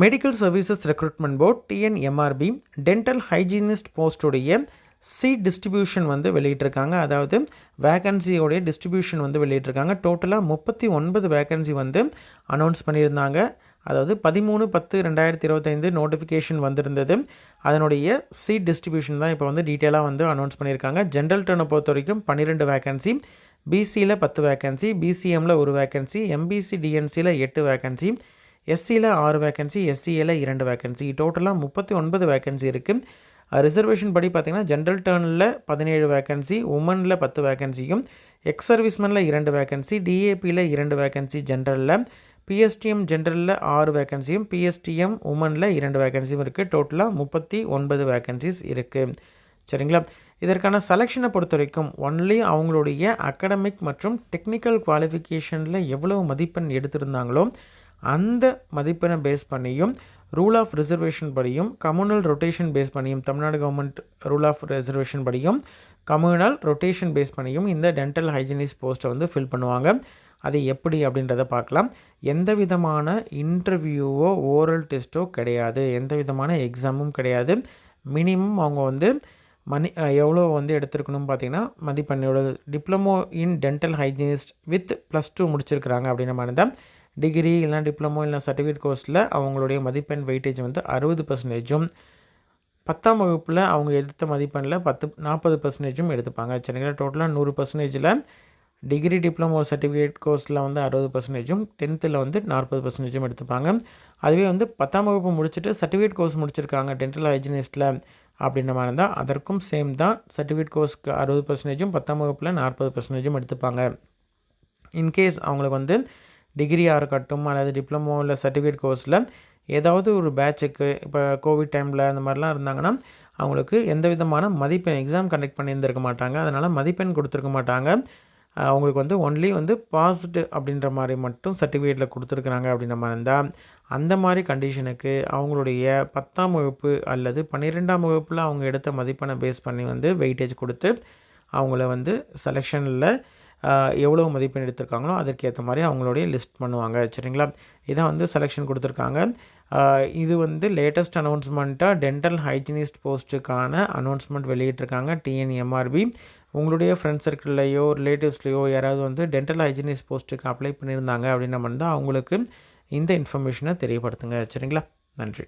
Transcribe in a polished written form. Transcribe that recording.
Medical services recruitment board TNMRB dental hygienist போஸ்ட்டுடைய seat distribution வந்து வெளியிட்டிருக்காங்க. அதாவது வேகன்சியோடைய டிஸ்ட்ரிபியூஷன் வந்து வெளியிட்டிருக்காங்க. டோட்டலாக 39 வேகன்சி வந்து அனௌன்ஸ் பண்ணியிருந்தாங்க. அதாவது 13/10/2025 நோட்டிஃபிகேஷன் வந்திருந்தது. அதனுடைய சீட் டிஸ்ட்ரிபியூஷன் தான் இப்போ வந்து டீட்டெயிலாக வந்து அனௌன்ஸ் பண்ணியிருக்காங்க. ஜென்ரல் டர்னை பொறுத்த வரைக்கும் 12 வேகன்சி, பிசியில் 10 வேகன்சி, பிசிஎம்மில் 1 வேகன்சி, எம்பிசி டிஎன்சியில் 8 வேகன்சி, எஸ்சியில் 6 வேகன்சி, எஸ்சியில் 2 வேகன்சி, டோட்டலாக 39 வேகன்சி இருக்குது. ரிசர்வேஷன் படி பார்த்திங்கன்னா ஜென்ரல் டர்னில் 17 வேகன்சி, உமனில் 10 வேகன்சியும், எக்ஸ் சர்வீஸ்மனில் 2 வேகன்சி, டிஏபியில் 2 வேகன்சி ஜென்ரலில், பிஎஸ்டிஎம் ஜென்ரலில் 6 வேகன்சியும், பிஎஸ்டிஎம் உமனில் 2 வேகன்சியும் இருக்குது. டோட்டலாக 39 வேகன்சிஸ் இருக்குது. சரிங்களா? இதற்கான செலெக்ஷனை பொறுத்த வரைக்கும் ஒன்லி அவங்களுடைய அகடமிக் மற்றும் டெக்னிக்கல் குவாலிஃபிகேஷனில் எவ்வளவு மதிப்பெண் எடுத்திருந்தாங்களோ அந்த மதிப்பெண்ணை பேஸ் பண்ணியும், ரூல் ஆஃப் ரிசர்வேஷன் படியும், கம்யூனல் ரொட்டேஷன் பேஸ் பண்ணியும், Tamil Nadu government rule of reservation படியும், கம்யூனல் ரொட்டேஷன் பேஸ் பண்ணியும் இந்த டென்டல் ஹைஜீனிஸ்ட் போஸ்ட்டை வந்து ஃபில் பண்ணுவாங்க. அது எப்படி அப்படின்றத பார்க்கலாம். எந்த விதமான இன்டர்வியூவோ ஓரல் டெஸ்ட்டோ கிடையாது, எந்த விதமான எக்ஸாமும் கிடையாது. மினிமம் அவங்க வந்து எவ்வளோ வந்து எடுத்துருக்கணும் பார்த்தீங்கன்னா, மதிப்பெண்ணோட diploma in dental hygienist with +2 முடிச்சிருக்கிறாங்க அப்படின்ற மாதிரி தான். டிகிரி இல்லைனா டிப்ளமோ இல்லை சர்டிஃபிகேட் கோர்ஸில் அவங்களுடைய மதிப்பெண் வெயிட்டேஜ் வந்து 60%, 10ஆம் வகுப்பில் அவங்க எடுத்த மதிப்பெண்ணில் 40% எடுத்துப்பாங்க. சரிங்களா? டோட்டலாக 100%ல் டிகிரி டிப்ளமோ சர்டிஃபிகேட் கோர்ஸில் வந்து 60%, 10த்தில் வந்து 40% எடுத்துப்பாங்க. அதுவே வந்து 10ஆம் வகுப்பு முடிச்சுட்டு சர்டிஃபிகேட் கோர்ஸ் முடிச்சிருக்காங்க டென்டல் ஹைஜீனிஸ்ட்டில் அப்படின்ற மாதிரி இருந்தால் அதற்கும் சேம் தான். சர்டிஃபிகேட் கோர்ஸ்க்கு 60%, 10ஆம் வகுப்பில் 40% எடுத்துப்பாங்க. இன்கேஸ் அவங்களுக்கு வந்து டிகிரியாக இருக்கட்டும் அல்லது டிப்ளமோ இல்லை சர்டிஃபிகேட் கோர்ஸில் ஏதாவது ஒரு பேட்சுக்கு இப்போ கோவிட் டைமில் அந்த மாதிரிலாம் இருந்தாங்கன்னா அவங்களுக்கு எந்த விதமான மதிப்பெண் எக்ஸாம் கண்டக்ட் பண்ணியிருந்திருக்க மாட்டாங்க. அதனால் மதிப்பெண் கொடுத்துருக்க மாட்டாங்க. அவங்களுக்கு வந்து ஒன்லி வந்து பாஸ்டு அப்படின்ற மாதிரி மட்டும் சர்டிஃபிகேட்டில் கொடுத்துருக்குறாங்க அப்படின்ற மாதிரி இருந்தால் அந்த மாதிரி கண்டிஷனுக்கு அவங்களுடைய 10ஆம் வகுப்பு அல்லது 12ஆம் வகுப்பில் அவங்க எடுத்த மதிப்பெண்ணை பேஸ் பண்ணி வந்து வெயிட்டேஜ் கொடுத்து அவங்கள வந்து செலெக்ஷனில் எவ்வளோ மதிப்பெண் எடுத்திருக்காங்களோ அதற்கேற்ற மாதிரி அவங்களுடைய லிஸ்ட் பண்ணுவாங்க. சரிங்களா? இதான் வந்து செலெக்ஷன் கொடுத்துருக்காங்க. இது வந்து லேட்டஸ்ட் அனௌன்ஸ்மெண்ட்டாக டென்டல் ஹைஜீனிஸ்ட் போஸ்ட்டுக்கான அனௌன்ஸ்மெண்ட் வெளியிட்டிருக்காங்க டிஎன்எம்ஆர்பி. உங்களுடைய ஃப்ரெண்ட்ஸ் சர்க்கிள்லையோ ரிலேட்டிவ்ஸ்லையோ யாராவது வந்து டென்டல் ஹைஜீனிஸ்ட் போஸ்ட்டுக்கு அப்ளை பண்ணியிருந்தாங்க அப்படின்னா வந்து அவங்களுக்கு இந்த இன்ஃபர்மேஷனை தெரியப்படுத்துங்க. சரிங்களா? நன்றி.